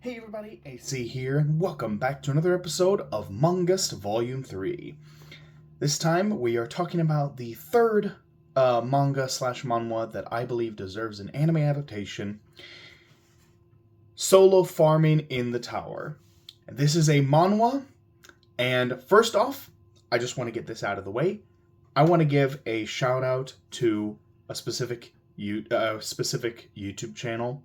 Hey everybody, AC here, and welcome back to another episode of Man-Gust Volume 3. This time we are talking about the third manga slash manhwa that I believe deserves an anime adaptation, Solo Farming in the Tower. And this is a manhwa, and first off, I just want to get this out of the way. I want to give a shout out to a specific YouTube channel,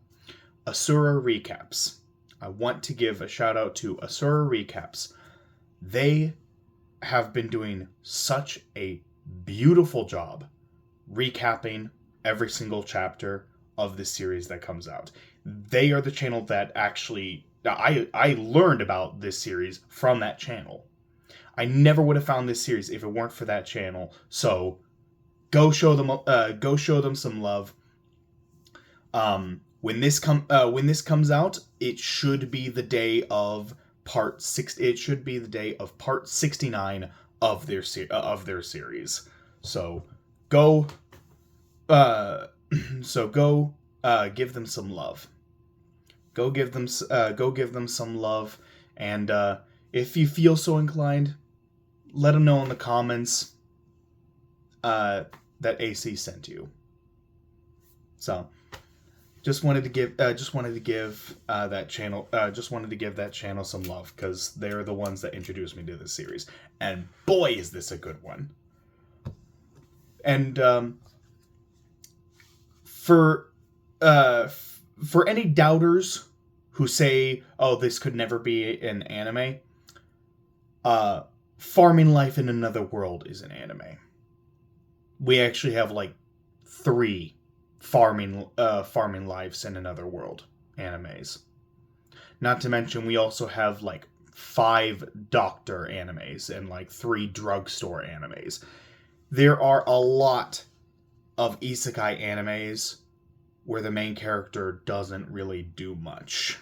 Asura Recaps. I want to give a shout out to Asura Recaps. They have been doing such a beautiful job recapping every single chapter of this series that comes out. They are the channel that actually I learned about this series from that channel. I never would have found this series if it weren't for that channel. So go show them some love. When this comes out, it should be the day of part 6. It should be the day of part 69 of their series. So go give them some love. Go give them some love, and if you feel so inclined, let them know in the comments that AC sent you. So. Just wanted to give that channel some love, because they're the ones that introduced me to this series, and boy is this a good one. And for any doubters who say, "Oh, this could never be an anime," Farming Life in Another World is an anime. We actually have like 3 farming lives in another world animes. Not to mention we also have like 5 doctor animes and like 3 drugstore animes. There are a lot of isekai animes where the main character doesn't really do much.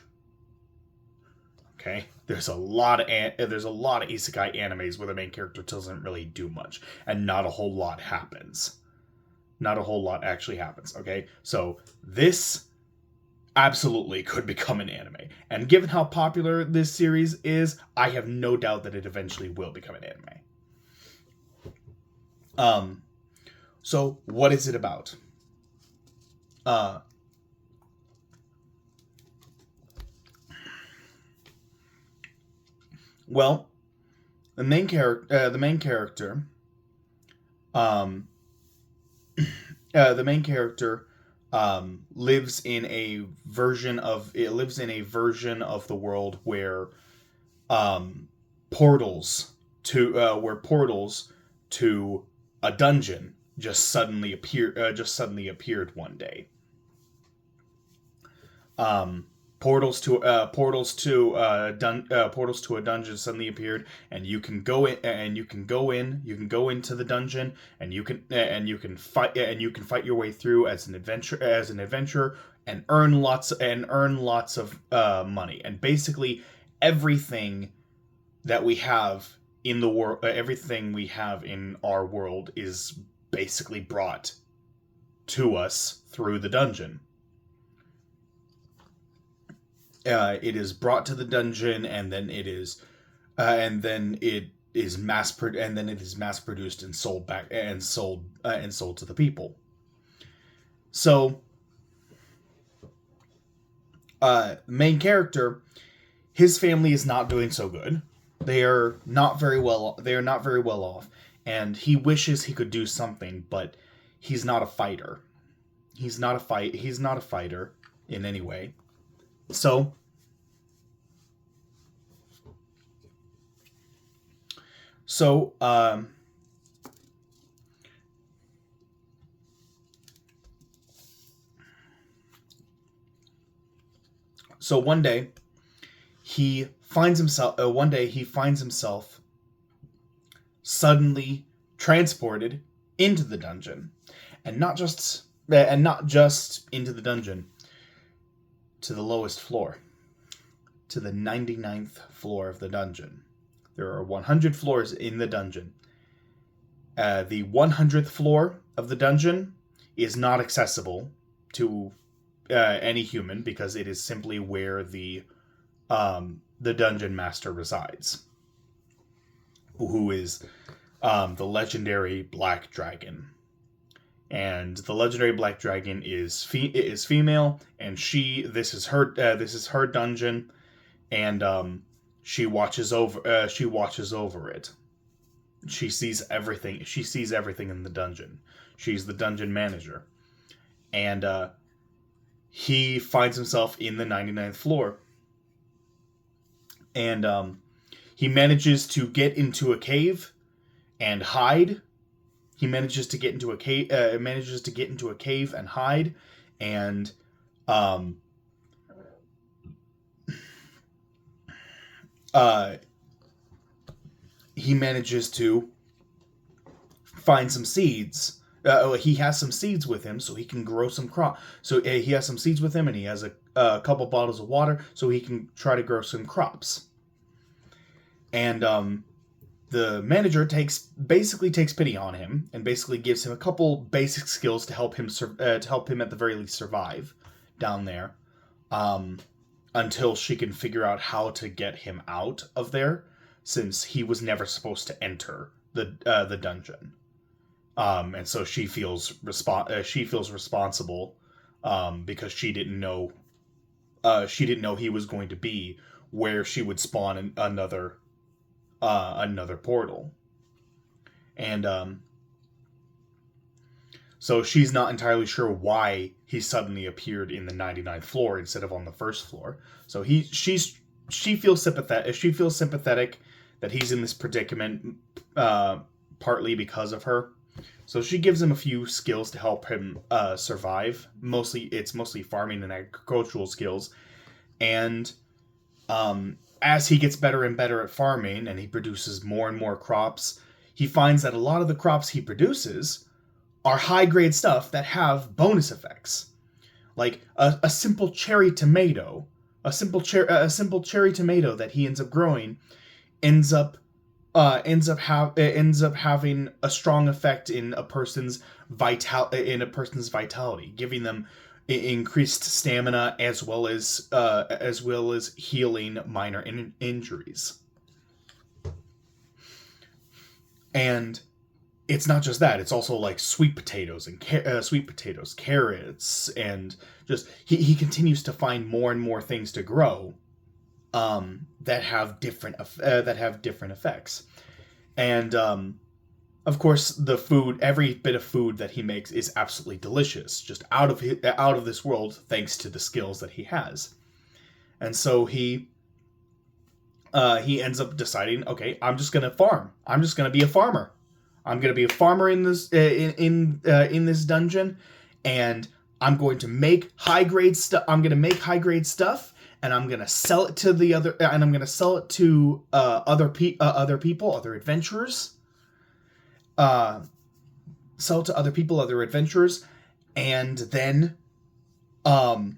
Okay? There's a lot of isekai animes where the main character doesn't really do much and not a whole lot happens. Not a whole lot actually happens, okay? So this absolutely could become an anime. And given how popular this series is, I have no doubt that it eventually will become an anime. So what is it about? Well, the main character lives in a version of the world where portals to a dungeon just suddenly appeared one day. Portals to a dungeon suddenly appeared, and you can go into the dungeon, and you can fight your way through as an adventurer and earn lots of money. And basically everything that we have in the world, everything we have in our world is basically brought to us through the dungeon. It is brought to the dungeon, and then it is mass produced and sold back and sold to the people. So, main character, his family is not doing so good. They are not very well off, and he wishes he could do something, but he's not a fighter. He's not a fighter in any way. So one day he finds himself suddenly transported into the dungeon, and not just into the dungeon, to the lowest floor, to the 99th floor of the dungeon. There are 100 floors in the dungeon. The 100th floor of the dungeon is not accessible to any human, because it is simply where the the dungeon master resides, who is the legendary Black Dragon. And the legendary Black Dragon is female, and this is her dungeon, and she watches over it. She sees everything. She sees everything in the dungeon. She's the dungeon manager, and he finds himself in the 99th floor, and he manages to get into a cave and hide. He manages to get into a cave. And hide, and he manages to find some seeds. He has some seeds with him, so he can grow some crop. So he has some seeds with him, and he has a couple bottles of water, so he can try to grow some crops. And the manager basically takes pity on him and basically gives him a couple basic skills to help him at the very least survive down there, until she can figure out how to get him out of there, since he was never supposed to enter the dungeon, and so she feels responsible, because she didn't know he was going to be where she would spawn another portal. And so she's not entirely sure why he suddenly appeared in the 99th floor instead of on the first floor. So she feels sympathetic. She feels sympathetic that he's in this predicament, partly because of her. So she gives him a few skills to help him survive. It's mostly farming and agricultural skills, and as he gets better and better at farming and he produces more and more crops, he finds that a lot of the crops he produces are high-grade stuff that have bonus effects. Like a simple cherry tomato. A simple cherry tomato that he ends up growing ends up having a strong effect in a person's vitality, giving them increased stamina as well as healing minor injuries. And it's not just that; it's also like sweet potatoes, carrots, and just he continues to find more and more things to grow, that have different effects. And of course, the food, every bit of food that he makes is absolutely delicious, just out of this world, thanks to the skills that he has. And so he ends up deciding, okay, I'm just gonna farm. I'm just gonna be a farmer. I'm gonna be a farmer in this this dungeon, and I'm going to make high grade stuff. I'm gonna make high grade stuff, and I'm gonna sell it to other people, other adventurers. Sell to other people, other adventurers, and then I'll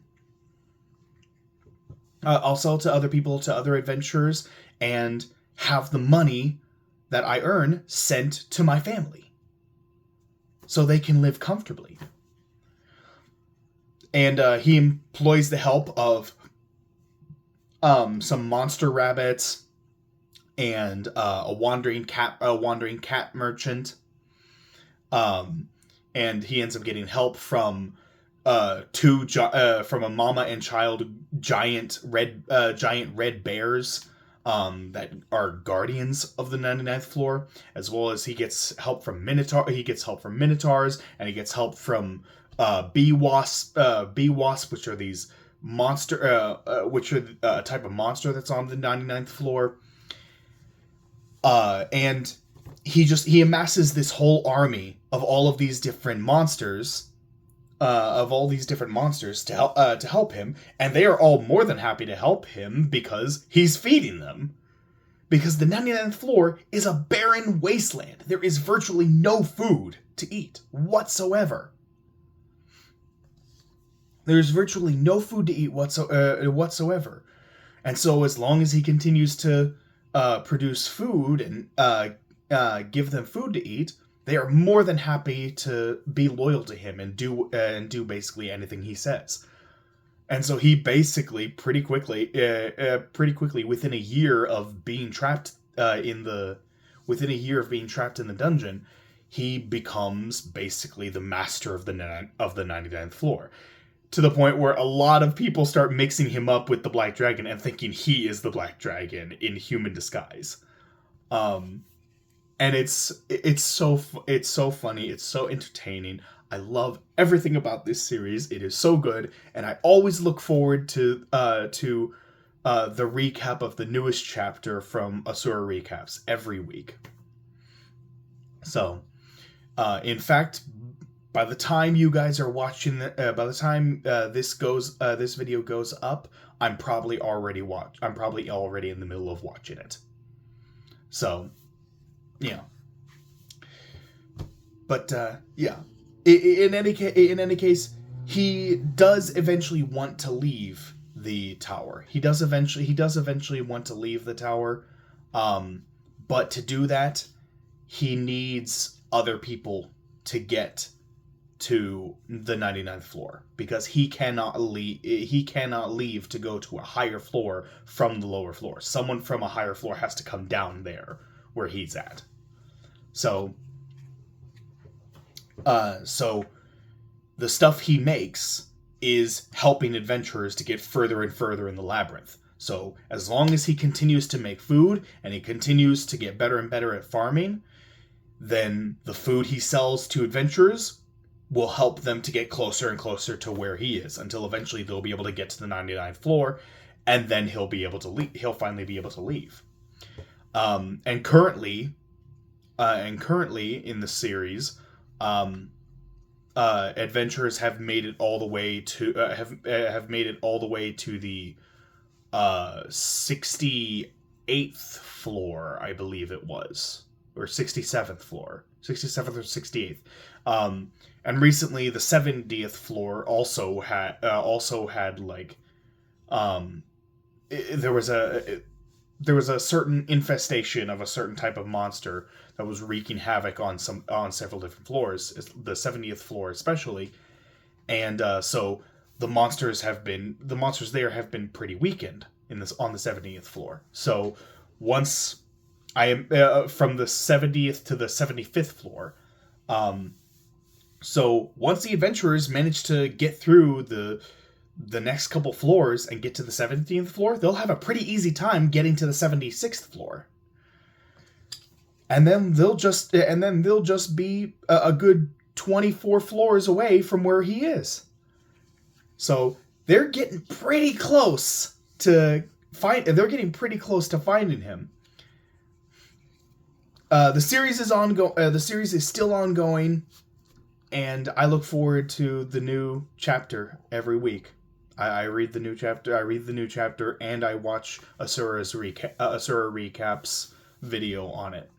sell to other people, to other adventurers, and have the money that I earn sent to my family so they can live comfortably. And he employs the help of some monster rabbits and a wandering cat merchant. And he ends up getting help from from a mama and child giant red bears that are guardians of the 99th floor, as well as he gets help from minotaurs, and he gets help from bee wasp, which are these which are a type of monster that's on the 99th floor. And he amasses this whole army of all of these different monsters, to help him, and they are all more than happy to help him because he's feeding them. Because the 99th floor is a barren wasteland. There is virtually no food to eat whatsoever. There's virtually no food to eat whatsoever. And so as long as he continues to produce food and give them food to eat, they are more than happy to be loyal to him and do basically anything he says. And so he basically pretty quickly, within a year of being trapped within a year of being trapped in the dungeon, he becomes basically the master of the 99th floor, to the point where a lot of people start mixing him up with the Black Dragon and thinking he is the Black Dragon in human disguise. And it's so funny, it's so entertaining. I love everything about this series. It is so good, and I always look forward to the recap of the newest chapter from Asura Recaps every week. So, in fact, by the time you guys are watching, by the time this video goes up, I'm probably already in the middle of watching it. So, yeah. But yeah. In any case, he does eventually want to leave the tower. He does eventually want to leave the tower. But to do that, he needs other people to get to the 99th floor, because he cannot leave to go to a higher floor from the lower floor. Someone from a higher floor has to come down there where he's at. So the stuff he makes is helping adventurers to get further and further in the labyrinth. So as long as he continues to make food and he continues to get better and better at farming, then the food he sells to adventurers will help them to get closer and closer to where he is, until eventually they'll be able to get to the 99th floor, and then he'll finally be able to leave. And currently in the series, adventurers have made it all the way to the 68th floor, I believe it was, or 67th floor, 67th or 68th. And recently the 70th floor also had like there was a certain infestation of a certain type of monster that was wreaking havoc on several different floors, the 70th floor especially. And so the monsters there have been pretty weakened on the 70th floor. So once I am from the 70th to the 75th floor, so once the adventurers manage to get through the next couple floors and get to the 17th floor, they'll have a pretty easy time getting to the 76th floor. And then they'll just be a good 24 floors away from where he is. So they're getting pretty close to finding him. The series is ongoing. The series is still ongoing, and I look forward to the new chapter every week. I read the new chapter, and I watch Asura Recaps video on it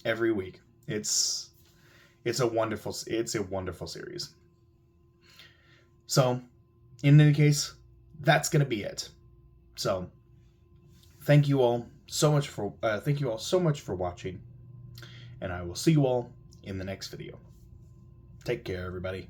every week. It's a wonderful series. So, in any case, that's gonna be it. So, thank you all so much for watching, and I will see you all in the next video. Take care, everybody.